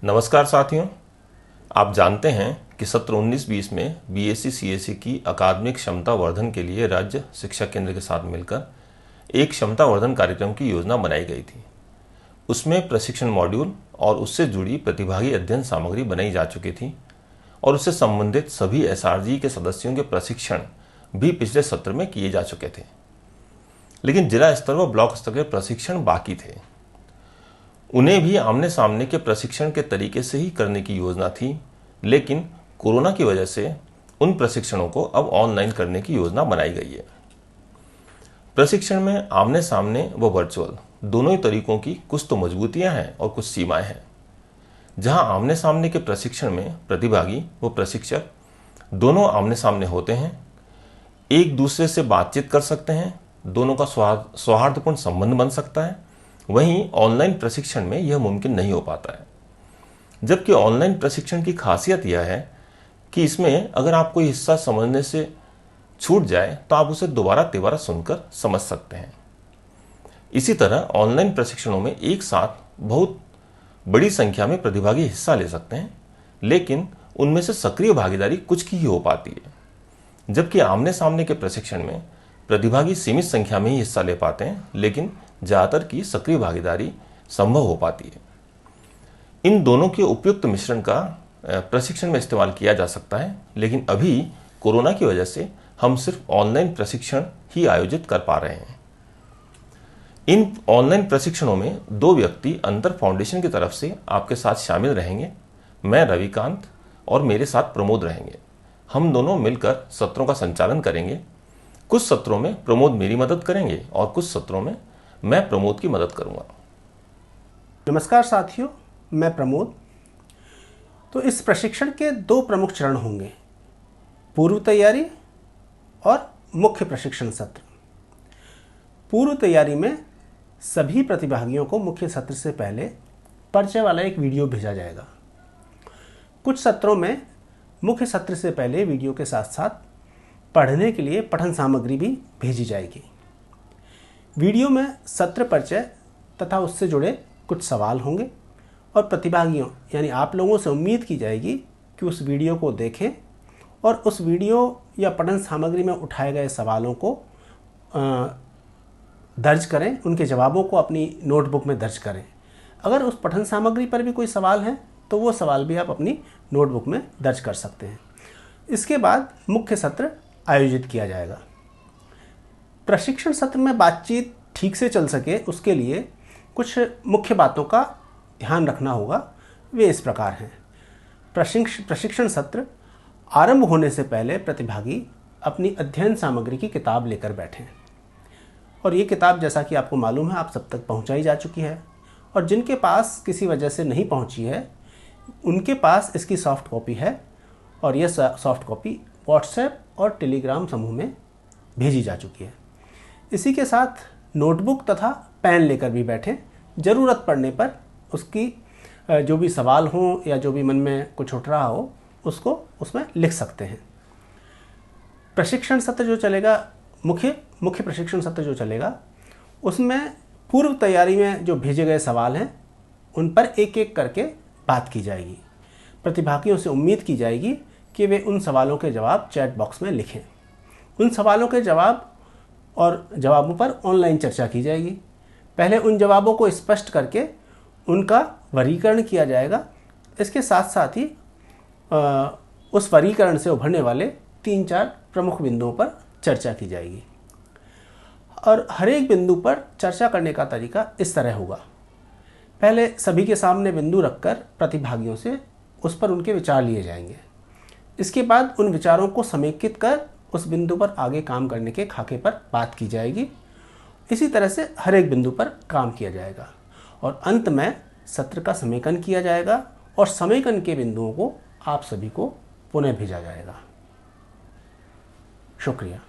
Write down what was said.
नमस्कार साथियों, आप जानते हैं कि सत्र 19-20 में बीएससी सीएससी की अकादमिक क्षमता वर्धन के लिए राज्य शिक्षा केंद्र के साथ मिलकर एक क्षमता वर्धन कार्यक्रम की योजना बनाई गई थी। उसमें प्रशिक्षण मॉड्यूल और उससे जुड़ी प्रतिभागी अध्ययन सामग्री बनाई जा चुकी थी और उससे संबंधित सभी एसआरजी के सदस्यों के प्रशिक्षण भी पिछले सत्र में किए जा चुके थे। लेकिन जिला स्तर व ब्लॉक स्तर के प्रशिक्षण बाकी थे। उन्हें भी आमने सामने के प्रशिक्षण के तरीके से ही करने की योजना थी, लेकिन कोरोना की वजह से उन प्रशिक्षणों को अब ऑनलाइन करने की योजना बनाई गई है। प्रशिक्षण में आमने सामने व वर्चुअल दोनों ही तरीकों की कुछ तो मजबूतियां हैं और कुछ सीमाएं हैं। जहां आमने सामने के प्रशिक्षण में प्रतिभागी व प्रशिक्षक दोनों आमने सामने होते हैं, एक दूसरे से बातचीत कर सकते हैं, दोनों का सौहार्दपूर्ण संबंध बन सकता है, वहीं ऑनलाइन प्रशिक्षण में यह मुमकिन नहीं हो पाता है। जबकि ऑनलाइन प्रशिक्षण की खासियत यह है कि इसमें अगर आप कोई हिस्सा समझने से छूट जाए तो आप उसे दोबारा तिबारा सुनकर समझ सकते हैं। इसी तरह ऑनलाइन प्रशिक्षणों में एक साथ बहुत बड़ी संख्या में प्रतिभागी हिस्सा ले सकते हैं, लेकिन उनमें से सक्रिय भागीदारी कुछ की ही हो पाती है। जबकि आमने सामने के प्रशिक्षण में प्रतिभागी सीमित संख्या में ही हिस्सा ले पाते हैं, लेकिन ज्यादातर की सक्रिय भागीदारी संभव हो पाती है। इन दोनों के उपयुक्त मिश्रण का प्रशिक्षण में इस्तेमाल किया जा सकता है, लेकिन अभी कोरोना की वजह से हम सिर्फ ऑनलाइन प्रशिक्षण ही आयोजित कर पा रहे हैं। इन ऑनलाइन प्रशिक्षणों में 2 व्यक्ति अंतर फाउंडेशन की तरफ से आपके साथ शामिल रहेंगे। मैं रविकांत और मेरे साथ प्रमोद रहेंगे। हम दोनों मिलकर सत्रों का संचालन करेंगे। कुछ सत्रों में प्रमोद मेरी मदद करेंगे और कुछ सत्रों में मैं प्रमोद की मदद करूंगा। नमस्कार साथियों, मैं प्रमोद। तो इस प्रशिक्षण के 2 प्रमुख चरण होंगे, पूर्व तैयारी और मुख्य प्रशिक्षण सत्र। पूर्व तैयारी में सभी प्रतिभागियों को मुख्य सत्र से पहले परिचय वाला एक वीडियो भेजा जाएगा। कुछ सत्रों में मुख्य सत्र से पहले वीडियो के साथ साथ पढ़ने के लिए पठन सामग्री भी भेजी जाएगी। वीडियो में सत्र परिचय तथा उससे जुड़े कुछ सवाल होंगे और प्रतिभागियों यानी आप लोगों से उम्मीद की जाएगी कि उस वीडियो को देखें और उस वीडियो या पठन सामग्री में उठाए गए सवालों को दर्ज करें, उनके जवाबों को अपनी नोटबुक में दर्ज करें। अगर उस पठन सामग्री पर भी कोई सवाल है तो वो सवाल भी आप अपनी नोटबुक में दर्ज कर सकते हैं। इसके बाद मुख्य सत्र आयोजित किया जाएगा। प्रशिक्षण सत्र में बातचीत ठीक से चल सके उसके लिए कुछ मुख्य बातों का ध्यान रखना होगा। वे इस प्रकार हैं। प्रशिक्षण सत्र आरंभ होने से पहले प्रतिभागी अपनी अध्ययन सामग्री की किताब लेकर बैठें और ये किताब जैसा कि आपको मालूम है आप सब तक पहुंचाई जा चुकी है, और जिनके पास किसी वजह से नहीं पहुंची है उनके पास इसकी सॉफ्ट कॉपी है और यह सॉफ्ट कॉपी व्हाट्सएप और टेलीग्राम समूह में भेजी जा चुकी है। इसी के साथ नोटबुक तथा पेन लेकर भी बैठें। ज़रूरत पड़ने पर उसकी जो भी सवाल हों या जो भी मन में कुछ उठ रहा हो उसको उसमें लिख सकते हैं। प्रशिक्षण सत्र जो चलेगा, मुख्य प्रशिक्षण सत्र जो चलेगा, उसमें पूर्व तैयारी में जो भेजे गए सवाल हैं उन पर एक एक करके बात की जाएगी। प्रतिभागियों से उम्मीद की जाएगी कि वे उन सवालों के जवाब चैट बॉक्स में लिखें। उन सवालों के जवाब और जवाबों पर ऑनलाइन चर्चा की जाएगी। पहले उन जवाबों को स्पष्ट करके उनका वर्गीकरण किया जाएगा। इसके साथ साथ ही उस वर्गीकरण से उभरने वाले 3-4 प्रमुख बिंदुओं पर चर्चा की जाएगी। और हर एक बिंदु पर चर्चा करने का तरीका इस तरह होगा। पहले सभी के सामने बिंदु रखकर प्रतिभागियों से उस पर उनके विचार लिए जाएंगे। इसके बाद उन विचारों को समेकित कर उस बिंदु पर आगे काम करने के खाके पर बात की जाएगी। इसी तरह से हर एक बिंदु पर काम किया जाएगा और अंत में सत्र का समेकन किया जाएगा और समेकन के बिंदुओं को आप सभी को पुनः भेजा जाएगा। शुक्रिया।